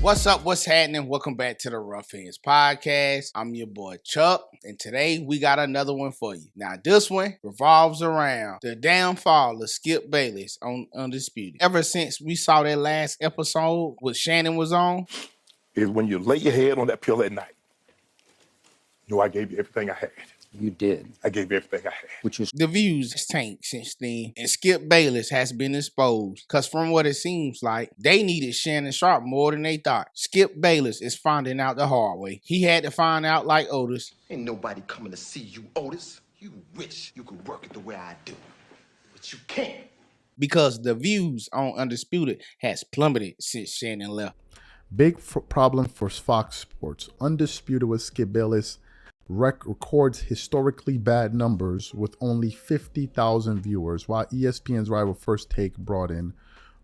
What's up? What's happening? Welcome back to the Roughhandspodcast. I'm your boy Chuck, and today we got another one for you. Now, this one revolves around the downfall of Skip Bayless on Undisputed. Ever since we saw that last episode with Shannon was on, is when you lay your head on that pillow at night. You know, I gave you everything I had. You did. I gave you everything I had. Which was the views has tanked since then, and Skip Bayless has been exposed. Because from what it seems like, they needed Shannon Sharp more than they thought. Skip Bayless is finding out the hard way. He had to find out like Otis. Ain't nobody coming to see you, Otis. You wish you could work it the way I do, but you can't. Because the views on Undisputed has plummeted since Shannon left. Big problem for Fox Sports. Undisputed with Skip Bayless records historically bad numbers with only 50,000 viewers, while ESPN's rival First Take brought in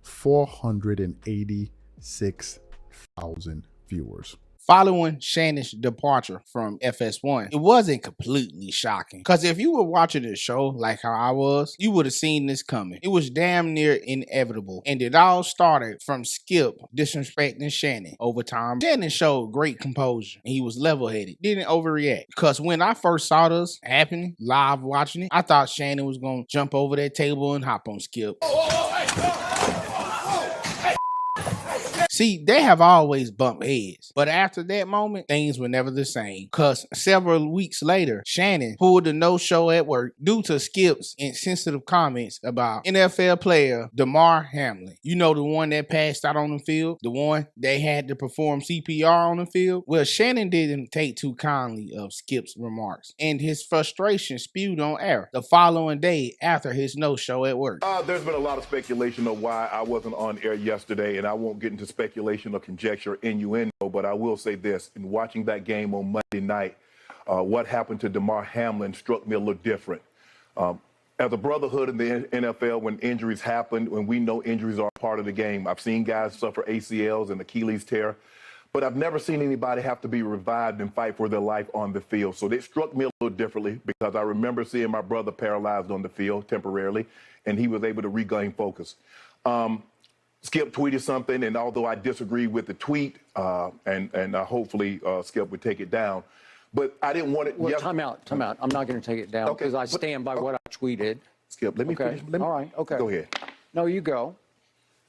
486,000 viewers. Following Shannon's departure from FS1, it wasn't completely shocking. Because if you were watching the show like how I was, you would have seen this coming. It was damn near inevitable. And it all started from Skip disrespecting Shannon over time. Shannon showed great composure, and he was level-headed, didn't overreact. Because when I first saw this happening, live watching it, I thought Shannon was going to jump over that table and hop on Skip. See, they have always bumped heads, but after that moment, things were never the same. Because several weeks later, Shannon pulled a no-show at work due to Skip's insensitive comments about NFL player Hamlin. You know, the one that passed out on the field, the one they had to perform CPR on the field? Well, Shannon didn't take too kindly of Skip's remarks, and his frustration spewed on air the following day after his no-show at work. There's been a lot of speculation of why I wasn't on air yesterday, and I won't get into speculation or conjecture, innuendo, but I will say this. In watching that game on Monday night, what happened to Hamlin struck me a little different. As a brotherhood in the NFL, when injuries happen, when we know injuries are part of the game, I've seen guys suffer ACLs and Achilles tear, but I've never seen anybody have to be revived and fight for their life on the field. So it struck me a little differently because I remember seeing my brother paralyzed on the field temporarily, and he was able to regain focus. Skip tweeted something, and although I disagree with the tweet, and hopefully Skip would take it down, but I didn't want it. Well, time out. I'm not going to take it down because I stand by what I tweeted. Skip, let me finish. All right, okay. Go ahead. No, you go.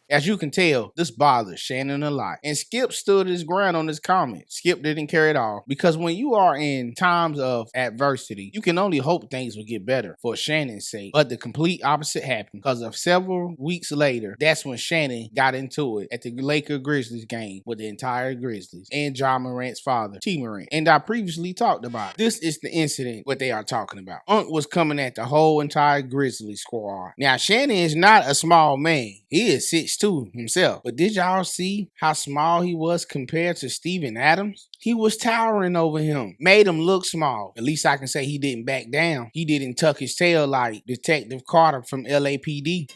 As you can tell, this bothers Shannon a lot. And Skip stood his ground on his comment. Skip didn't care at all. Because when you are in times of adversity, you can only hope things will get better for Shannon's sake. But the complete opposite happened. Because of several weeks later, that's when Shannon got into it at the Lakers-Grizzlies game with the entire Grizzlies and John Morant's father, T. Morant. And I previously talked about it. This is the incident what they are talking about. Unc was coming at the whole entire Grizzlies squad. Now, Shannon is not a small man. He is 6'2" himself. But did y'all see how small he was compared to Steven Adams? He was towering over him. Made him look small. At least I can say he didn't back down. He didn't tuck his tail like Detective Carter from LAPD.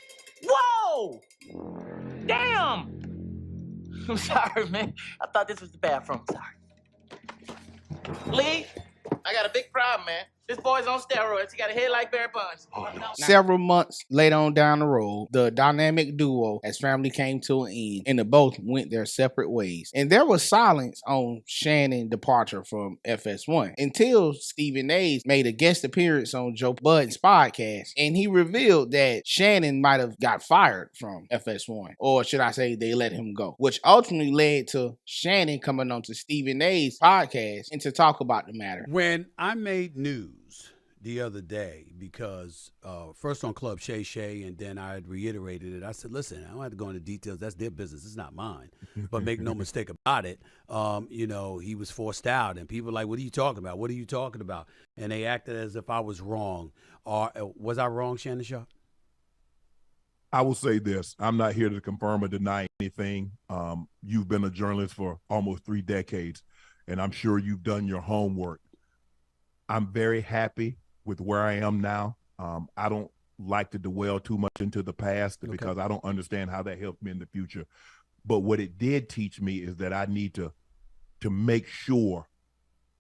Whoa! Damn! I'm sorry, man. I thought this was the bathroom. Sorry. Lee, I got a big problem, man. This boy's on steroids. He got a head like Barry Bonds. Several months later on down the road, the dynamic duo as family came to an end, and the both went their separate ways. And there was silence on Shannon's departure from FS1 until Stephen A. made a guest appearance on Joe Budden's podcast, and he revealed that Shannon might have got fired from FS1, or should I say they let him go, which ultimately led to Shannon coming on to Stephen A.'s podcast and to talk about the matter. When I made news the other day, because first on Club Shay Shay, and then I had reiterated it. I said, listen, I don't have to go into details. That's their business. It's not mine. But make no mistake about it, you know, he was forced out. And people were like, what are you talking about? What are you talking about? And they acted as if I was wrong. Was I wrong, Shannon Sharp? I will say this. I'm not here to confirm or deny anything. You've been a journalist for almost 3 decades, and I'm sure you've done your homework. I'm very happy with where I am now. I don't like to dwell too much into the past because I don't understand how that helped me in the future. But what it did teach me is that I need to make sure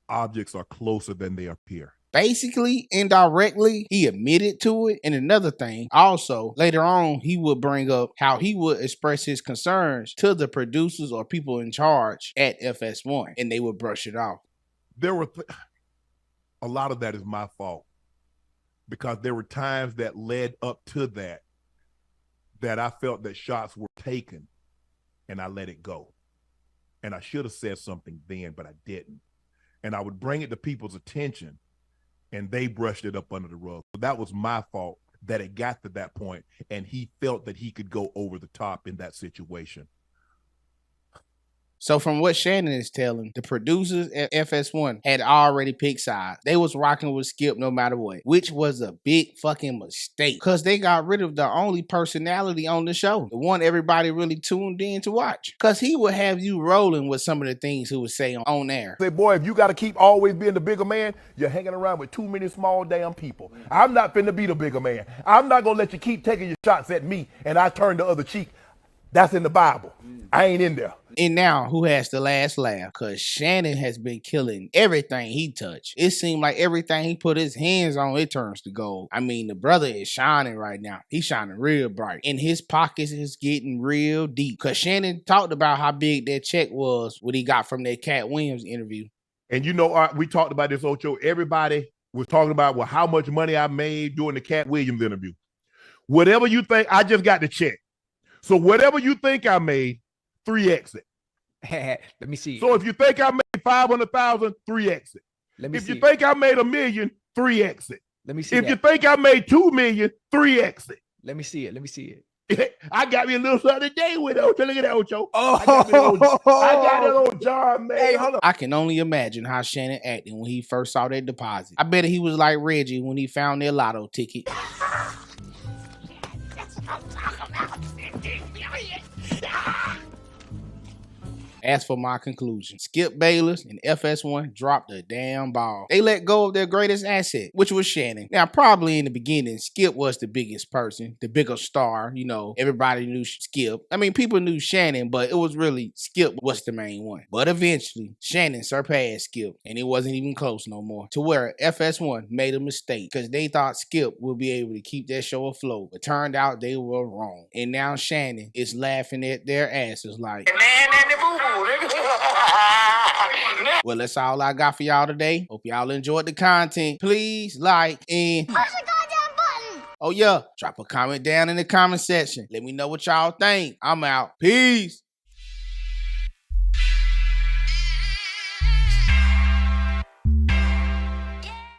objects are closer than they appear. basically, indirectly, he admitted to it. And another thing, also, later on, he would bring up how he would express his concerns to the producers or people in charge at FS1, and they would brush it off. There were a lot of that is my fault, because there were times that led up to that I felt that shots were taken and I let it go. And I should have said something then, but I didn't. And I would bring it to people's attention and they brushed it up under the rug. So that was my fault that it got to that point and he felt that he could go over the top in that situation. So from what Shannon is telling, the producers at FS1 had already picked sides. They was rocking with Skip no matter what, which was a big fucking mistake because they got rid of the only personality on the show, the one everybody really tuned in to watch, because he would have you rolling with some of the things he would say on air. Say, boy, if you got to keep always being the bigger man, you're hanging around with too many small damn people. I'm not finna be the bigger man. I'm not going to let you keep taking your shots at me and I turn the other cheek. That's in the Bible. I ain't in there. And now, who has the last laugh? Because Shannon has been killing everything he touched. It seemed like everything he put his hands on, it turns to gold. I mean, the brother is shining right now. He's shining real bright. And his pockets is getting real deep. Because Shannon talked about how big that check was, what he got from that Cat Williams interview. And you know, we talked about this, Ocho. Everybody was talking about, well, how much money I made during the Cat Williams interview. Whatever you think, I just got the check. So whatever you think I made, 3x it. Let me see. So if you think I made 500,000, 3x it. Let me if see. you think I made $1 million, 3x it. Let me see. If you think I made $2 million, 3x it. Let me see it. Let me see it. I got me a little something today with Ocho. Look at that, Ocho. Oh, I got it on John, man. Hey, hold on. I can only imagine how Shannon acted when he first saw that deposit. I bet he was like Reggie when he found their lotto ticket. As for my conclusion, Skip Bayless and FS1 dropped a damn ball. They let go of their greatest asset, which was Shannon. Now, probably in the beginning, Skip was the biggest person, the bigger star. You know, everybody knew Skip. I mean, people knew Shannon, but it was really Skip was the main one. But eventually, Shannon surpassed Skip, and it wasn't even close no more. To where FS1 made a mistake because they thought Skip would be able to keep that show afloat, but turned out they were wrong. And now Shannon is laughing at their asses like, well, that's all I got for y'all today. Hope y'all enjoyed the content. Please like and Push the goddamn button. Oh yeah, drop a comment down in the comment section. Let me know what y'all think. I'm out. Peace.